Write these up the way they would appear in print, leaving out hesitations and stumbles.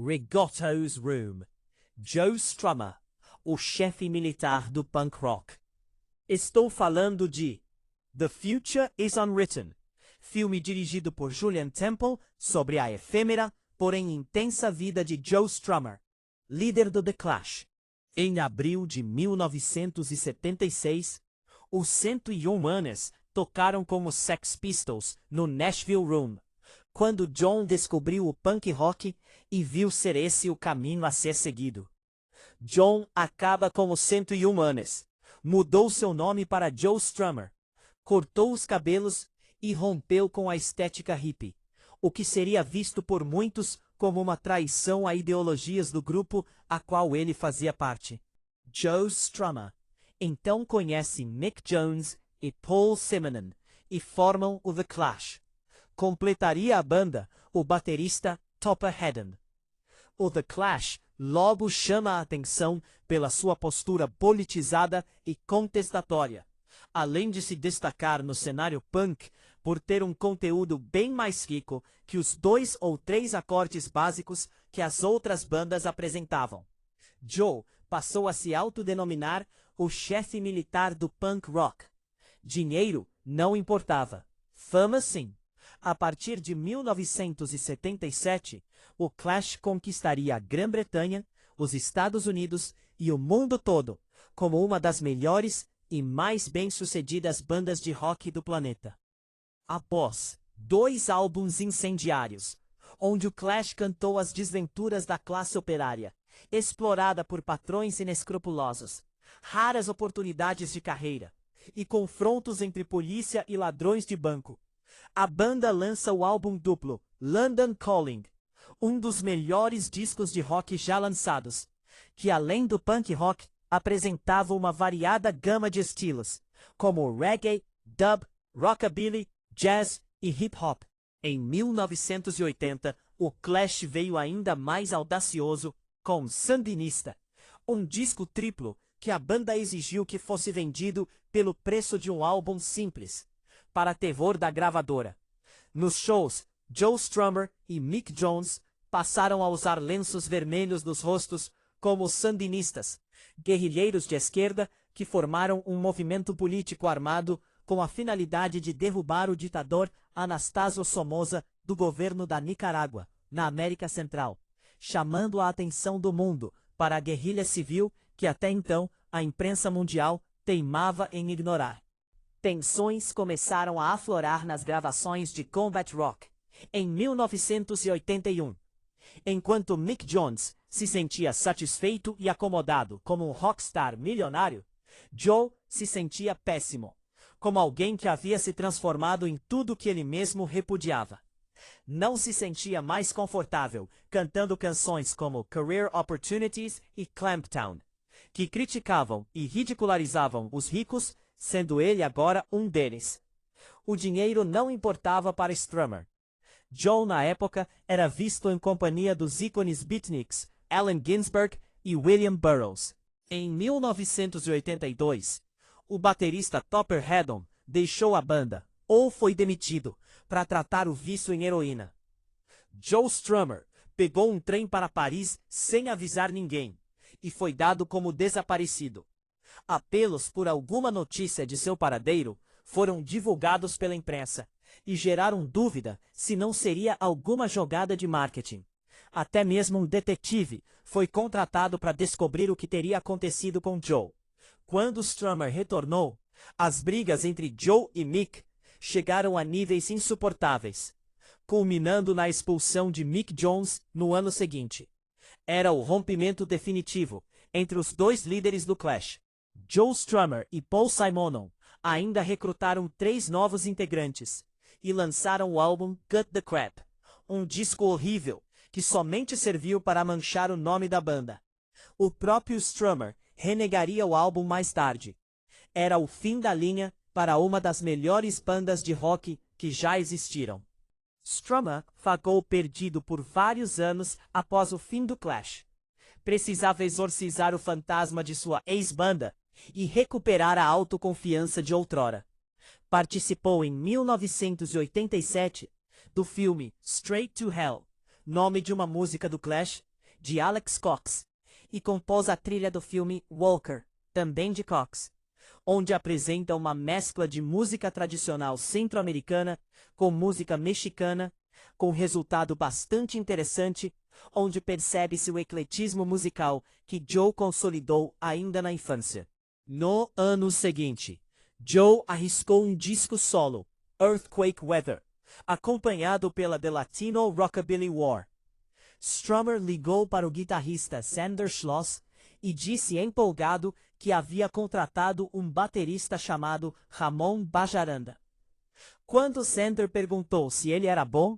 Rigotto's Room. Joe Strummer, o chefe militar do punk rock. Estou falando de The Future is Unwritten, filme dirigido por Julian Temple sobre a efêmera, porém intensa vida de Joe Strummer, líder do The Clash. Em abril de 1976, os 101 Manes tocaram como Sex Pistols no Nashville Room, quando John descobriu o punk rock e viu ser esse o caminho a ser seguido. John acaba como 101 Manes, mudou seu nome para Joe Strummer, cortou os cabelos e rompeu com a estética hippie, o que seria visto por muitos como uma traição a ideologias do grupo a qual ele fazia parte. Joe Strummer então conhece Mick Jones e Paul Simonon e formam o The Clash. Completaria a banda o baterista Topper Headon. O The Clash logo chama a atenção pela sua postura politizada e contestatória, além de se destacar no cenário punk por ter um conteúdo bem mais rico que os 2 ou 3 acordes básicos que as outras bandas apresentavam. Joe passou a se autodenominar o chefe militar do punk rock. Dinheiro não importava, fama sim. A partir de 1977, o Clash conquistaria a Grã-Bretanha, os Estados Unidos e o mundo todo como uma das melhores e mais bem-sucedidas bandas de rock do planeta. Após 2 álbuns incendiários, onde o Clash cantou as desventuras da classe operária, explorada por patrões inescrupulosos, raras oportunidades de carreira e confrontos entre polícia e ladrões de banco, a banda lança o álbum duplo London Calling, um dos melhores discos de rock já lançados, que além do punk rock, apresentava uma variada gama de estilos, como reggae, dub, rockabilly, jazz e hip hop. Em 1980, o Clash veio ainda mais audacioso com Sandinista, um disco triplo que a banda exigiu que fosse vendido pelo preço de um álbum simples, para terror da gravadora. Nos shows, Joe Strummer e Mick Jones passaram a usar lenços vermelhos nos rostos como os sandinistas, guerrilheiros de esquerda que formaram um movimento político armado com a finalidade de derrubar o ditador Anastasio Somoza do governo da Nicarágua, na América Central, chamando a atenção do mundo para a guerrilha civil que até então a imprensa mundial teimava em ignorar. Tensões começaram a aflorar nas gravações de Combat Rock, em 1981. Enquanto Mick Jones se sentia satisfeito e acomodado como um rockstar milionário, Joe se sentia péssimo, como alguém que havia se transformado em tudo que ele mesmo repudiava. Não se sentia mais confortável cantando canções como Career Opportunities e Clamptown, que criticavam e ridicularizavam os ricos, sendo ele agora um deles. O dinheiro não importava para Strummer. Joe, na época, era visto em companhia dos ícones beatniks Allen Ginsberg e William Burroughs. Em 1982, o baterista Topper Headon deixou a banda, ou foi demitido, para tratar o vício em heroína. Joe Strummer pegou um trem para Paris sem avisar ninguém, e foi dado como desaparecido. Apelos por alguma notícia de seu paradeiro foram divulgados pela imprensa e geraram dúvida se não seria alguma jogada de marketing. Até mesmo um detetive foi contratado para descobrir o que teria acontecido com Joe. Quando Strummer retornou, as brigas entre Joe e Mick chegaram a níveis insuportáveis, culminando na expulsão de Mick Jones no ano seguinte. Era o rompimento definitivo entre os 2 líderes do Clash. Joe Strummer e Paul Simonon ainda recrutaram 3 novos integrantes e lançaram o álbum Cut the Crap, um disco horrível que somente serviu para manchar o nome da banda. O próprio Strummer renegaria o álbum mais tarde. Era o fim da linha para uma das melhores bandas de rock que já existiram. Strummer vagou perdido por vários anos após o fim do Clash. Precisava exorcizar o fantasma de sua ex-banda e recuperar a autoconfiança de outrora. Participou em 1987 do filme Straight to Hell, nome de uma música do Clash, de Alex Cox, e compôs a trilha do filme Walker, também de Cox, onde apresenta uma mescla de música tradicional centro-americana com música mexicana, com resultado bastante interessante, onde percebe-se o ecletismo musical que Joe consolidou ainda na infância. No ano seguinte, Joe arriscou um disco solo, Earthquake Weather, acompanhado pela The Latino Rockabilly War. Strummer ligou para o guitarrista Sander Schloss e disse empolgado que havia contratado um baterista chamado Ramon Bajaranda. Quando Sander perguntou se ele era bom,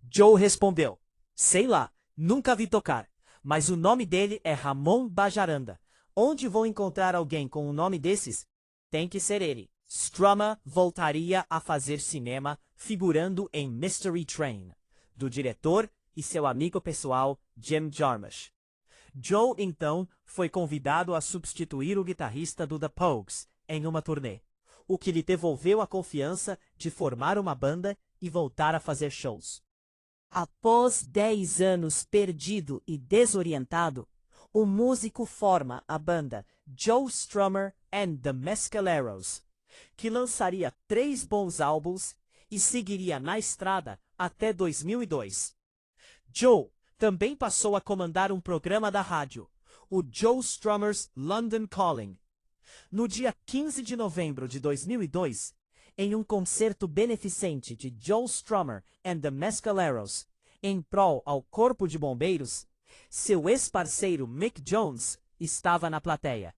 Joe respondeu: "Sei lá, nunca vi tocar, mas o nome dele é Ramon Bajaranda. Onde vou encontrar alguém com um nome desses? Tem que ser ele." Strummer voltaria a fazer cinema figurando em Mystery Train, do diretor e seu amigo pessoal Jim Jarmusch. Joe, então, foi convidado a substituir o guitarrista do The Pogues em uma turnê, o que lhe devolveu a confiança de formar uma banda e voltar a fazer shows. Após 10 anos perdido e desorientado, o músico forma a banda Joe Strummer and the Mescaleros, que lançaria 3 bons álbuns e seguiria na estrada até 2002. Joe também passou a comandar um programa da rádio, o Joe Strummer's London Calling. No dia 15 de novembro de 2002, em um concerto beneficente de Joe Strummer and the Mescaleros, em prol ao Corpo de Bombeiros, seu ex-parceiro Mick Jones estava na plateia.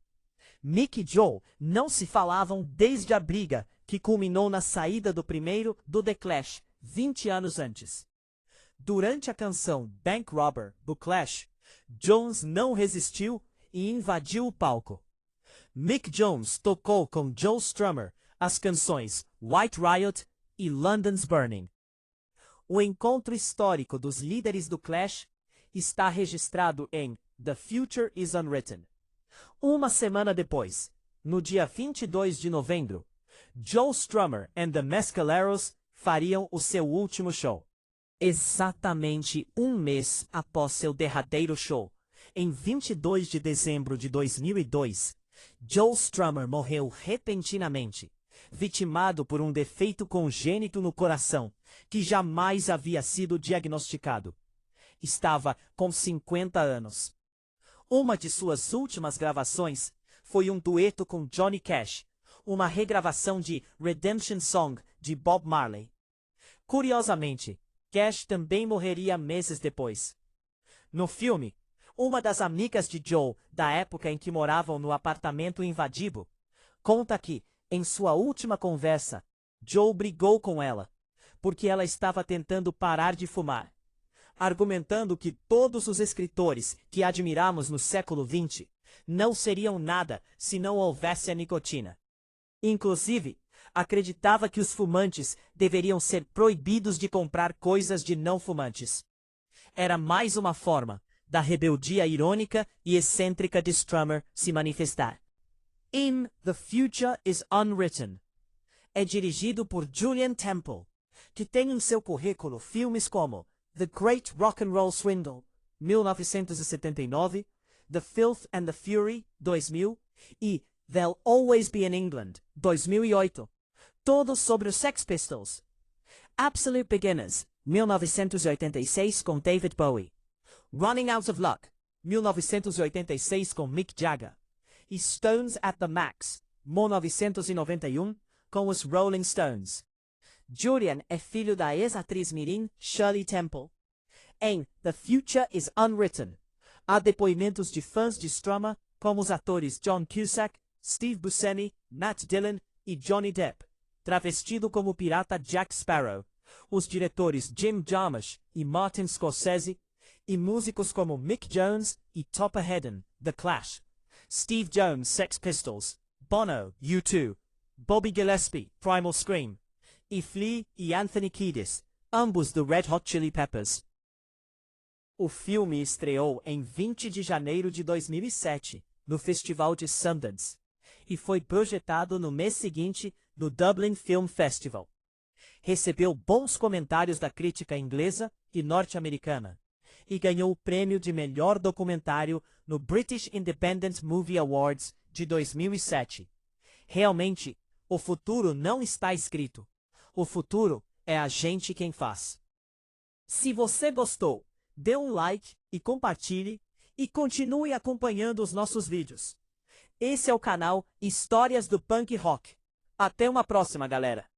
Mick e Joe não se falavam desde a briga que culminou na saída do primeiro do The Clash 20 anos antes. Durante a canção Bank Robber, do Clash, Jones não resistiu e invadiu o palco. Mick Jones tocou com Joe Strummer as canções White Riot e London's Burning. O encontro histórico dos líderes do Clash está registrado em The Future is Unwritten. Uma semana depois, no dia 22 de novembro, Joe Strummer and the Mescaleros fariam o seu último show. Exatamente um mês após seu derradeiro show, em 22 de dezembro de 2002, Joe Strummer morreu repentinamente, vitimado por um defeito congênito no coração, que jamais havia sido diagnosticado. Estava com 50 anos. Uma de suas últimas gravações foi um dueto com Johnny Cash, uma regravação de Redemption Song de Bob Marley. Curiosamente, Cash também morreria meses depois. No filme, uma das amigas de Joe, da época em que moravam no apartamento invadido, conta que, em sua última conversa, Joe brigou com ela, porque ela estava tentando parar de fumar, argumentando que todos os escritores que admiramos no século XX não seriam nada se não houvesse a nicotina. Inclusive, acreditava que os fumantes deveriam ser proibidos de comprar coisas de não fumantes. Era mais uma forma da rebeldia irônica e excêntrica de Strummer se manifestar. In The Future is Unwritten é dirigido por Julian Temple, que tem em seu currículo filmes como The Great Rock and Roll Swindle, 1979, The Filth and the Fury, 2000, e There'll Always Be in England, 2008, todos sobre os Sex Pistols. Absolute Beginners, 1986, com David Bowie. Running Out of Luck, 1986, com Mick Jagger. E Stones at the Max, 1991, com os Rolling Stones. Julian é filho da ex-atriz mirim Shirley Temple. Em The Future is Unwritten, há depoimentos de fãs de Strummer, como os atores John Cusack, Steve Buscemi, Matt Dillon e Johnny Depp, travestido como o pirata Jack Sparrow, os diretores Jim Jarmusch e Martin Scorsese, e músicos como Mick Jones e Topper Headon, The Clash, Steve Jones, Sex Pistols, Bono, U2, Bobby Gillespie, Primal Scream, e Flea e Anthony Kiedis, ambos do Red Hot Chili Peppers. O filme estreou em 20 de janeiro de 2007, no Festival de Sundance, e foi projetado no mês seguinte no Dublin Film Festival. Recebeu bons comentários da crítica inglesa e norte-americana, e ganhou o prêmio de melhor documentário no British Independent Movie Awards de 2007. Realmente, o futuro não está escrito. O futuro é a gente quem faz. Se você gostou, dê um like e compartilhe, e continue acompanhando os nossos vídeos. Esse é o canal Histórias do Punk Rock. Até uma próxima, galera!